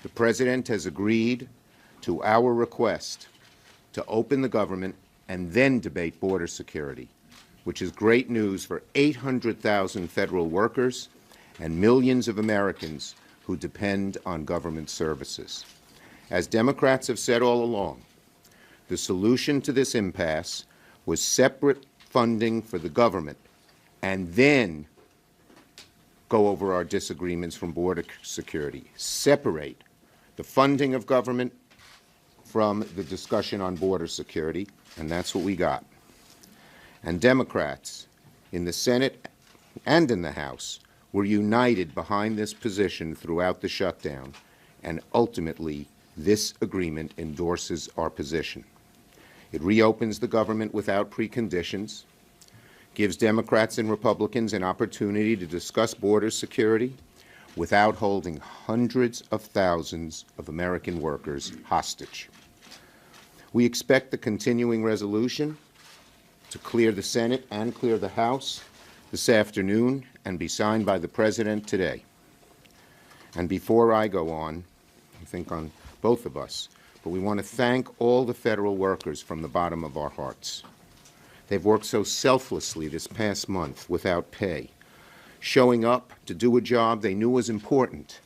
The President has agreed to our request to open the government and then debate border security, which is great news for 800,000 federal workers and millions of Americans who depend on government services. As Democrats have said all along, the solution to this impasse was separate funding for the government and then go over our disagreements from border security. Separate the funding of government from the discussion on border security, and that's what we got. And Democrats in the Senate and in the House were united behind this position throughout the shutdown, and ultimately this agreement endorses our position. It reopens the government without preconditions, gives Democrats and Republicans an opportunity to discuss border security without holding hundreds of thousands of American workers hostage. We expect the continuing resolution to clear the Senate and clear the House this afternoon and be signed by the President today. And before I go on, I think on both of us, but we want to thank all the federal workers from the bottom of our hearts. They've worked so selflessly this past month without pay, showing up to do a job they knew was important,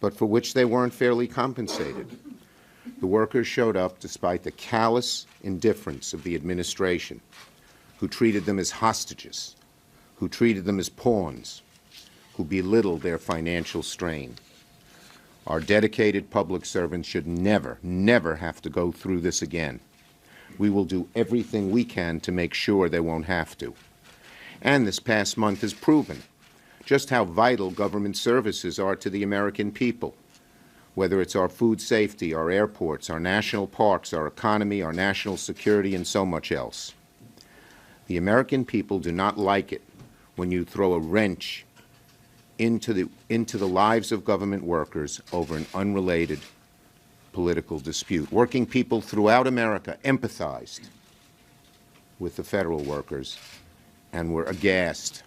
but for which they weren't fairly compensated. The workers showed up despite the callous indifference of the administration, who treated them as hostages, who treated them as pawns, who belittled their financial strain. Our dedicated public servants should never, never have to go through this again. We will do everything we can to make sure they won't have to. And this past month has proven just how vital government services are to the American people, whether it's our food safety, our airports, our national parks, our economy, our national security, and so much else. The American people do not like it when you throw a wrench into the lives of government workers over an unrelated political dispute. Working people throughout America empathized with the federal workers and were aghast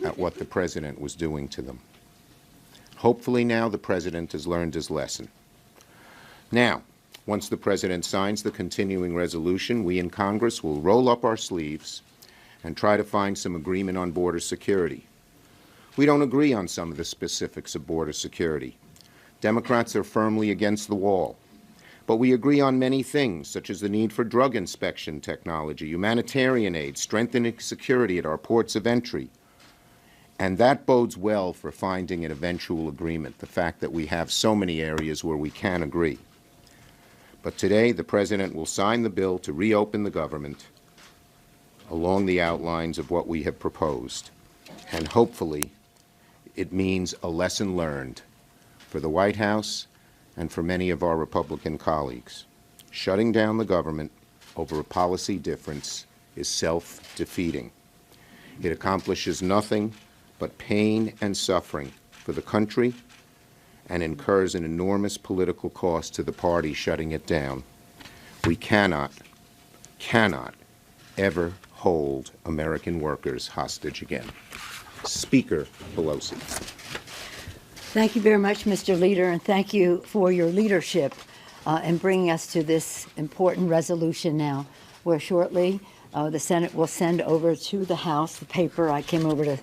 at what the President was doing to them. Hopefully now the President has learned his lesson. Now, once the President signs the continuing resolution, we in Congress will roll up our sleeves and try to find some agreement on border security. We don't agree on some of the specifics of border security. Democrats are firmly against the wall. But we agree on many things, such as the need for drug inspection technology, humanitarian aid, strengthening security at our ports of entry. And that bodes well for finding an eventual agreement, the fact that we have so many areas where we can agree. But today, the President will sign the bill to reopen the government along the outlines of what we have proposed. And hopefully, it means a lesson learned for the White House and for many of our Republican colleagues. Shutting down the government over a policy difference is self-defeating. It accomplishes nothing but pain and suffering for the country and incurs an enormous political cost to the party shutting it down. We cannot ever hold American workers hostage again. Speaker Pelosi. Thank you very much, Mr. Leader, and thank you for your leadership in bringing us to this important resolution now, where shortly the Senate will send over to the House the paper. I came over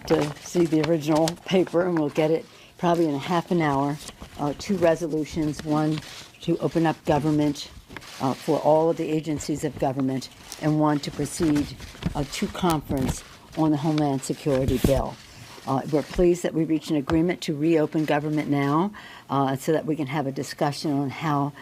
to see the original paper, and we'll get it probably in a half an hour. Two resolutions, one to open up government for all of the agencies of government, and one to proceed to conference on the Homeland Security bill. We're pleased that we reached an agreement to reopen government now so that we can have a discussion on how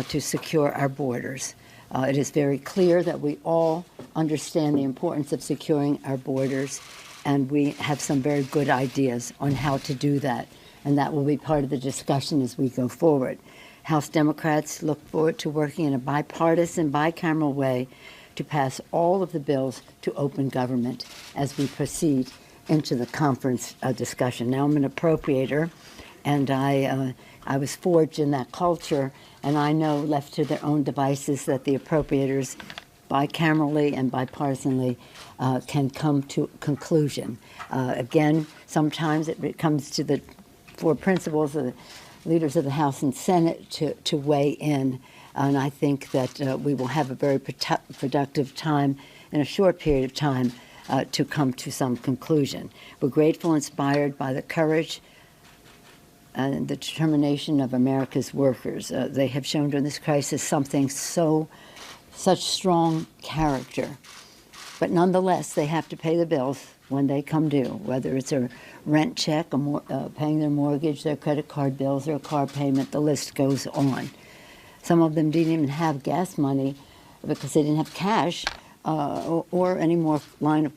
to secure our borders. It is very clear that we all understand the importance of securing our borders, and we have some very good ideas on how to do that, and that will be part of the discussion as we go forward. House Democrats look forward to working in a bipartisan, bicameral way to pass all of the bills to open government as we proceed into the conference discussion. Now I'm an appropriator, and I was forged in that culture, and I know, left to their own devices, that the appropriators bicamerally and bipartisanly can come to conclusion. Again, sometimes it comes to the four principles of leaders of the House and Senate to weigh in. And I think that we will have a very productive time in a short period of time to come to some conclusion. We're grateful, inspired by the courage and the determination of America's workers. They have shown during this crisis such strong character. But nonetheless, they have to pay the bills when they come due, whether it's a rent check, paying their mortgage, their credit card bills, their car payment, the list goes on. Some of them didn't even have gas money because they didn't have cash or any more line of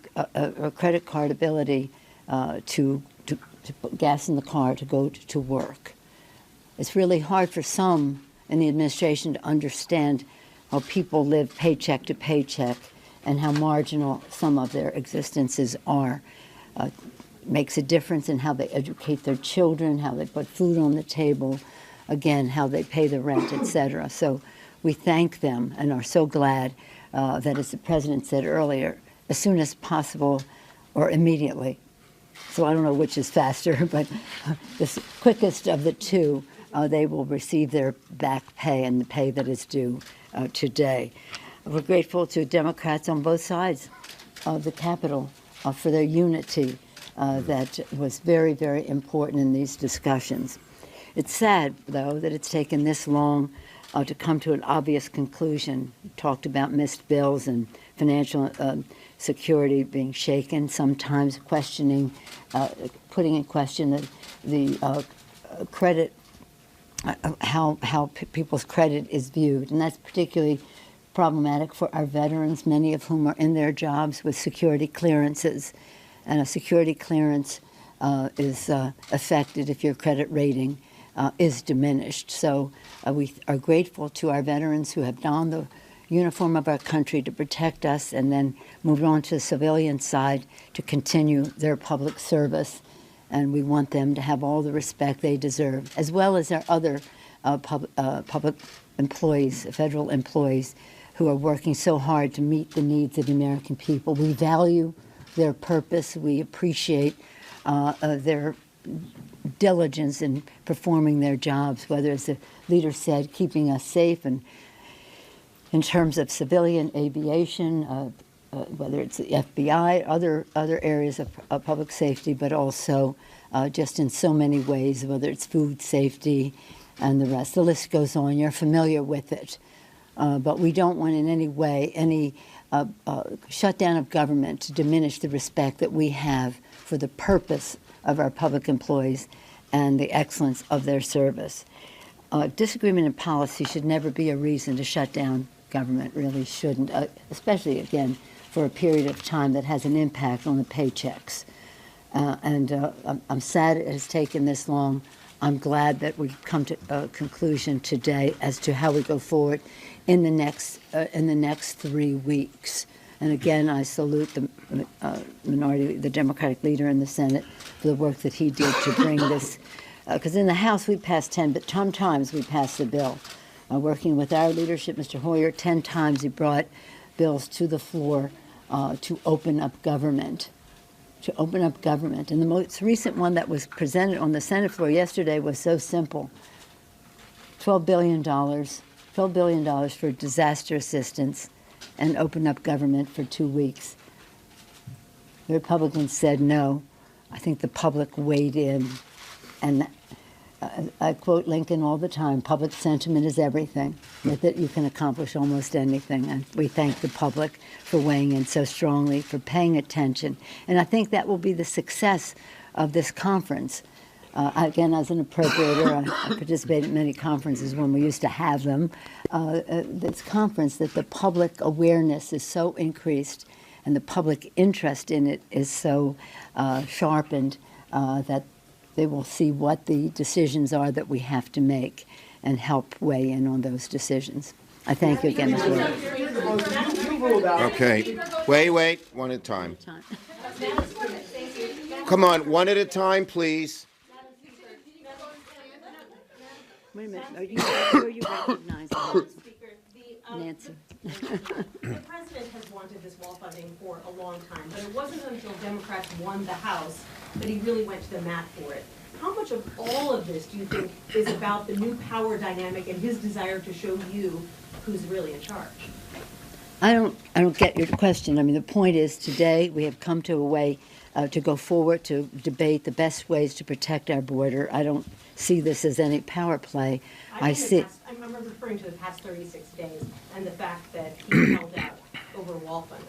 or credit card ability to put gas in the car to go to work. It's really hard for some in the administration to understand how people live paycheck to paycheck and how marginal some of their existences are. Makes a difference in how they educate their children, how they put food on the table, again, how they pay the rent, etc. So we thank them and are so glad that, as the President said earlier, as soon as possible or immediately. So I don't know which is faster, but the quickest of the two, they will receive their back pay and the pay that is due today. We're grateful to Democrats on both sides of the Capitol for their unity that was very, very important in these discussions. It's sad, though, that it's taken this long to come to an obvious conclusion. We talked about missed bills and financial security being shaken, sometimes questioning, putting in question the credit, how people's credit is viewed. And that's particularly problematic for our veterans, many of whom are in their jobs with security clearances. And a security clearance is affected if your credit rating is diminished. So we are grateful to our veterans who have donned the uniform of our country to protect us and then moved on to the civilian side to continue their public service. And we want them to have all the respect they deserve, as well as our other public employees, federal employees, who are working so hard to meet the needs of the American people. We value their purpose. We appreciate their diligence in performing their jobs, whether, as the leader said, keeping us safe and in terms of civilian aviation, whether it's the FBI, other areas of public safety, but also just in so many ways, whether it's food safety and the rest. The list goes on. You're familiar with it. But we don't want in any way any shutdown of government to diminish the respect that we have for the purpose of our public employees and the excellence of their service. Disagreement in policy should never be a reason to shut down government, really shouldn't, especially, again, for a period of time that has an impact on the paychecks. I'm sad it has taken this long. I'm glad that we've come to a conclusion today as to how we go forward in the next 3 weeks. And again, I salute the minority, the Democratic leader in the Senate, for the work that he did to bring this. Because in the House we passed 10, but 10 times we passed the bill. Working with our leadership, Mr. Hoyer, 10 times he brought bills to the floor to open up government. And the most recent one that was presented on the Senate floor yesterday was so simple. $12 billion for disaster assistance and open up government for 2 weeks. The Republicans said no. I think the public weighed in. And I quote Lincoln all the time, public sentiment is everything. With it, you can accomplish almost anything. And we thank the public for weighing in so strongly, for paying attention. And I think that will be the success of this conference. Again, as an appropriator, I participated in many conferences when we used to have them. This conference, that the public awareness is so increased and the public interest in it is so sharpened that they will see what the decisions are that we have to make and help weigh in on those decisions. I thank you again, Mr. Leader. Okay. Wait. One at a time. Come on, one at a time, please. Wait a minute. Are you recognizing Nancy? The president has wanted this wall funding for a long time, but it wasn't until Democrats won the House that he really went to the mat for it. How much of all of this do you think is about the new power dynamic and his desire to show you who's really in charge? I don't get your question. I mean, the point is today we have come to a way to go forward to debate the best ways to protect our border. I don't see this as any power play. I see. I'm referring to the past 36 days and the fact that he held out over wall funding.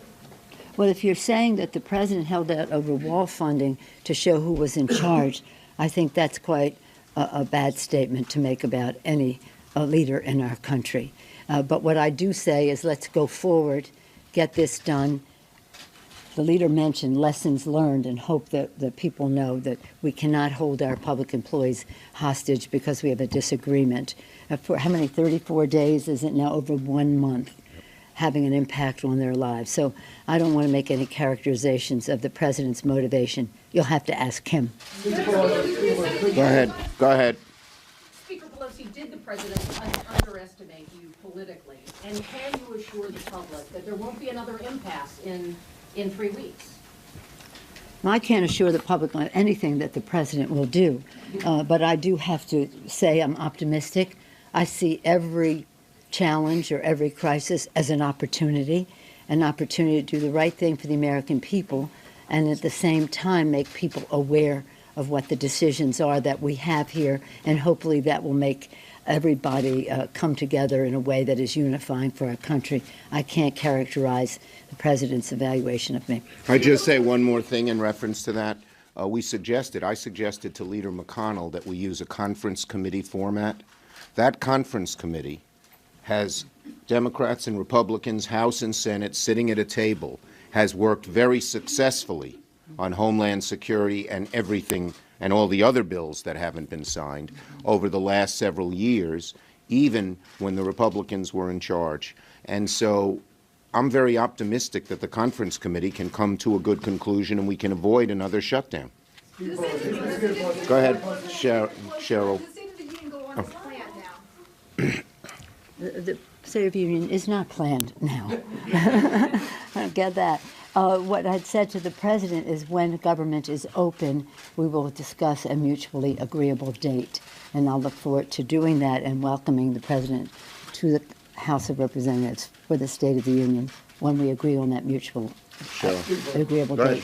Well, if you're saying that the president held out over wall funding to show who was in charge, I think that's quite a bad statement to make about any leader in our country. But what I do say is let's go forward, get this done. The leader mentioned lessons learned and hope that people know that we cannot hold our public employees hostage because we have a disagreement. For how many, 34 days, is it now? Over 1 month, having an impact on their lives. So I don't want to make any characterizations of the president's motivation. You'll have to ask him. Go ahead. Go ahead. Speaker Pelosi, did the president underestimate you politically? And can you assure the public that there won't be another impasse in 3 weeks? Well, I can't assure the public on anything that the president will do, but I do have to say I'm optimistic. I see every challenge or every crisis as an opportunity to do the right thing for the American people, and at the same time make people aware of what the decisions are that we have here, and hopefully that will make everybody come together in a way that is unifying for our country. I can't characterize the president's evaluation of me. I just say one more thing in reference to that. I suggested to Leader McConnell that we use a conference committee format. That conference committee has Democrats and Republicans, House and Senate, sitting at a table, has worked very successfully on Homeland Security and everything and all the other bills that haven't been signed over the last several years, even when the Republicans were in charge. And so I'm very optimistic that the conference committee can come to a good conclusion and we can avoid another shutdown. Go ahead, Cheryl. The State of the Union go on as planned now. The State of the Union is not planned now. I don't get that. What I'd said to the president is when government is open, we will discuss a mutually agreeable date. And I'll look forward to doing that and welcoming the president to the House of Representatives for the State of the Union when we agree on that mutual agreeable date.